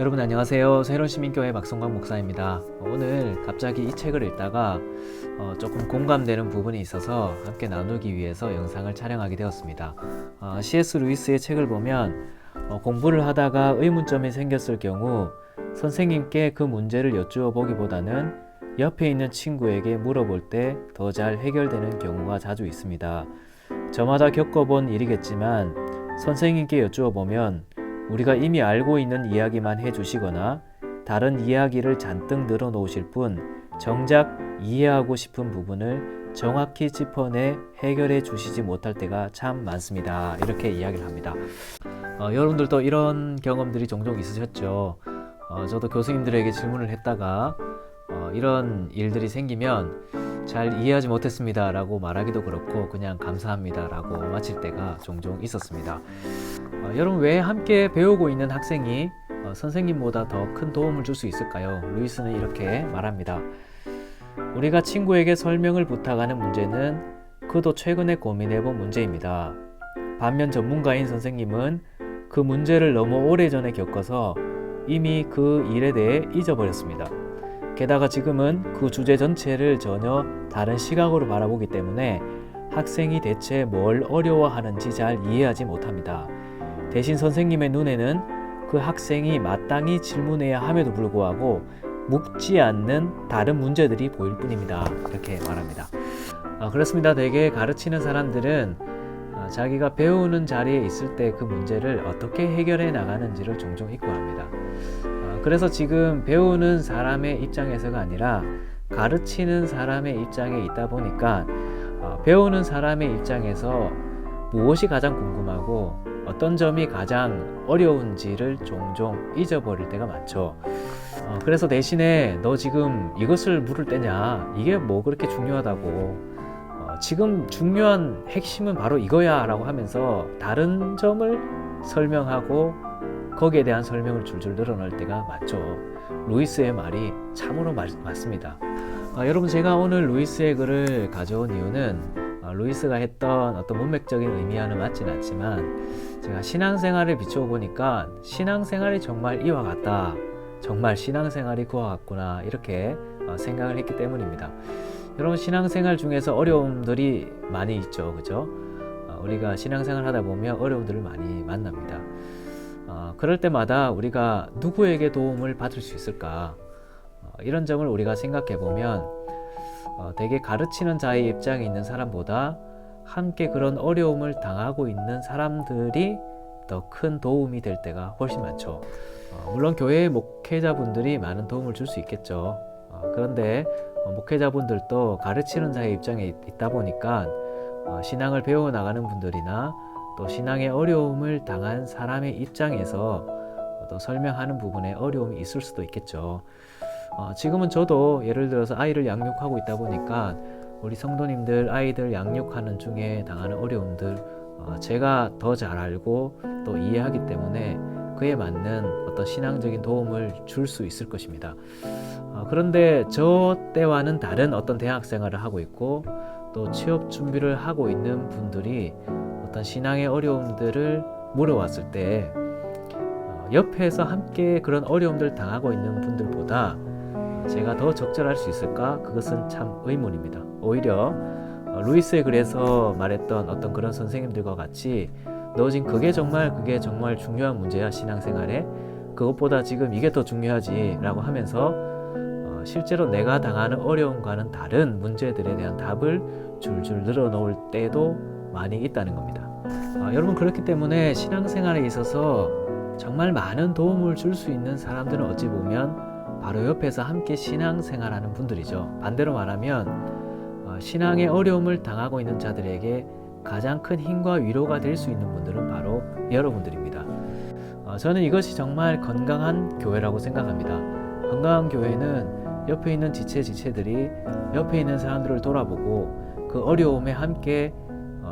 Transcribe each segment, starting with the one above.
여러분 안녕하세요. 새로운 시민교회 박성광 목사입니다. 오늘 갑자기 이 책을 읽다가 조금 공감되는 부분이 있어서 함께 나누기 위해서 영상을 촬영하게 되었습니다. C.S. 루이스의 책을 보면 공부를 하다가 의문점이 생겼을 경우 선생님께 그 문제를 여쭈어 보기보다는 옆에 있는 친구에게 물어볼 때 더 잘 해결되는 경우가 자주 있습니다. 저마다 겪어본 일이겠지만 선생님께 여쭈어 보면 우리가 이미 알고 있는 이야기만 해주시거나 다른 이야기를 잔뜩 늘어놓으실 뿐 정작 이해하고 싶은 부분을 정확히 짚어내 해결해 주시지 못할 때가 참 많습니다. 이렇게 이야기를 합니다. 여러분들도 이런 경험들이 종종 있으셨죠? 저도 교수님들에게 질문을 했다가 이런 일들이 생기면 잘 이해하지 못했습니다 라고 말하기도 그렇고 그냥 감사합니다 라고 마칠 때가 종종 있었습니다. 여러분, 왜 함께 배우고 있는 학생이 선생님보다 더 큰 도움을 줄 수 있을까요? 루이스는 이렇게 말합니다. 우리가 친구에게 설명을 부탁하는 문제는 그도 최근에 고민해본 문제입니다. 반면 전문가인 선생님은 그 문제를 너무 오래전에 겪어서 이미 그 일에 대해 잊어버렸습니다. 게다가 지금은 그 주제 전체를 전혀 다른 시각으로 바라보기 때문에 학생이 대체 뭘 어려워하는지 잘 이해하지 못합니다. 대신 선생님의 눈에는 그 학생이 마땅히 질문해야 함에도 불구하고 묻지 않는 다른 문제들이 보일 뿐입니다. 이렇게 말합니다. 그렇습니다. 대개 가르치는 사람들은 자기가 배우는 자리에 있을 때 그 문제를 어떻게 해결해 나가는지를 종종 잊고 합니다. 그래서 지금 배우는 사람의 입장에서가 아니라 가르치는 사람의 입장에 있다 보니까 배우는 사람의 입장에서 무엇이 가장 궁금하고 어떤 점이 가장 어려운지를 종종 잊어버릴 때가 많죠. 그래서 대신에 너 지금 이것을 물을 때냐? 이게 뭐 그렇게 중요하다고? 지금 중요한 핵심은 바로 이거야 라고 하면서 다른 점을 설명하고 거기에 대한 설명을 줄줄 늘어날 때가 많죠. 루이스의 말이 참으로 맞습니다. 여러분, 제가 오늘 루이스의 글을 가져온 이유는 루이스가 했던 어떤 문맥적인 의미와는 맞진 않지만 제가 신앙생활을 비추어 보니까 신앙생활이 정말 이와 같다. 정말 신앙생활이 그와 같구나. 이렇게 생각을 했기 때문입니다. 여러분, 신앙생활 중에서 어려움들이 많이 있죠. 그죠? 우리가 신앙생활 하다 보면 어려움들을 많이 만납니다. 그럴 때마다 우리가 누구에게 도움을 받을 수 있을까? 이런 점을 우리가 생각해 보면 대개 가르치는 자의 입장에 있는 사람보다 함께 그런 어려움을 당하고 있는 사람들이 더 큰 도움이 될 때가 훨씬 많죠. 물론 교회의 목회자분들이 많은 도움을 줄 수 있겠죠. 그런데 목회자분들도 가르치는 자의 입장에 있다 보니까 신앙을 배워나가는 분들이나 또 신앙의 어려움을 당한 사람의 입장에서 또 설명하는 부분에 어려움이 있을 수도 있겠죠. 지금은 저도 예를 들어서 아이를 양육하고 있다 보니까 우리 성도님들 아이들 양육하는 중에 당하는 어려움들 제가 더 잘 알고 또 이해하기 때문에 그에 맞는 어떤 신앙적인 도움을 줄 수 있을 것입니다. 그런데 저 때와는 다른 어떤 대학 생활을 하고 있고 또 취업 준비를 하고 있는 분들이 어떤 신앙의 어려움들을 물어왔을 때 옆에서 함께 그런 어려움들을 당하고 있는 분들보다 제가 더 적절할 수 있을까? 그것은 참 의문입니다. 오히려 루이스의 글에서 말했던 어떤 그런 선생님들과 같이 너 지금 그게 정말 중요한 문제야 신앙생활에 그것보다 지금 이게 더 중요하지 라고 하면서 실제로 내가 당하는 어려움과는 다른 문제들에 대한 답을 줄줄 늘어놓을 때도 많이 있다는 겁니다. 여러분, 그렇기 때문에 신앙생활에 있어서 정말 많은 도움을 줄 수 있는 사람들은 어찌 보면 바로 옆에서 함께 신앙생활하는 분들이죠. 반대로 말하면 신앙의 어려움을 당하고 있는 자들에게 가장 큰 힘과 위로가 될 수 있는 분들은 바로 여러분들입니다. 저는 이것이 정말 건강한 교회라고 생각합니다. 건강한 교회는 옆에 있는 지체들이 옆에 있는 사람들을 돌아보고 그 어려움에 함께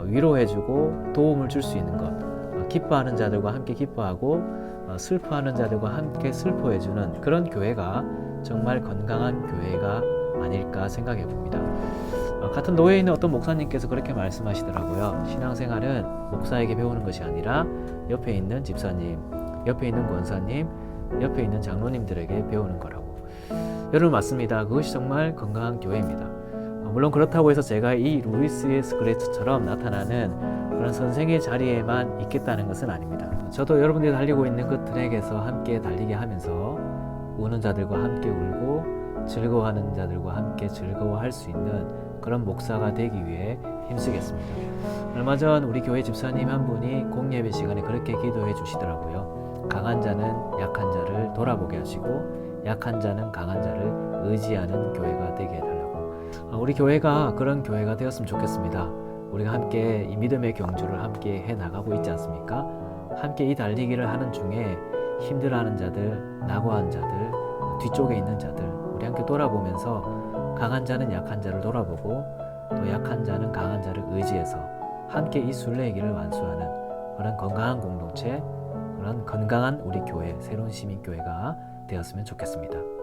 위로해주고 도움을 줄 수 있는 것, 기뻐하는 자들과 함께 기뻐하고 슬퍼하는 자들과 함께 슬퍼해주는 그런 교회가 정말 건강한 교회가 아닐까 생각해 봅니다. 같은 노예에 있는 어떤 목사님께서 그렇게 말씀하시더라고요. 신앙생활은 목사에게 배우는 것이 아니라 옆에 있는 집사님, 옆에 있는 권사님, 옆에 있는 장로님들에게 배우는 거라고. 여러분 맞습니다. 그것이 정말 건강한 교회입니다. 물론 그렇다고 해서 제가 이 루이스 S 그레츠처럼 나타나는 그런 선생의 자리에만 있겠다는 것은 아닙니다. 저도 여러분들이 달리고 있는 그 트랙에서 함께 달리게 하면서 우는 자들과 함께 울고 즐거워하는 자들과 함께 즐거워할 수 있는 그런 목사가 되기 위해 힘쓰겠습니다. 얼마 전 우리 교회 집사님 한 분이 공예배 시간에 그렇게 기도해 주시더라고요. 강한 자는 약한 자를 돌아보게 하시고 약한 자는 강한 자를 의지하는 교회가 되게 해달라고. 우리 교회가 그런 교회가 되었으면 좋겠습니다. 우리가 함께 이 믿음의 경주를 함께 해나가고 있지 않습니까? 함께 이 달리기를 하는 중에 힘들어하는 자들, 낙오한 자들, 뒤쪽에 있는 자들 우리 함께 돌아보면서 강한 자는 약한 자를 돌아보고 또 약한 자는 강한 자를 의지해서 함께 이 순례의 길을 완수하는 그런 건강한 공동체, 그런 건강한 우리 교회, 새로운 시민교회가 되었으면 좋겠습니다.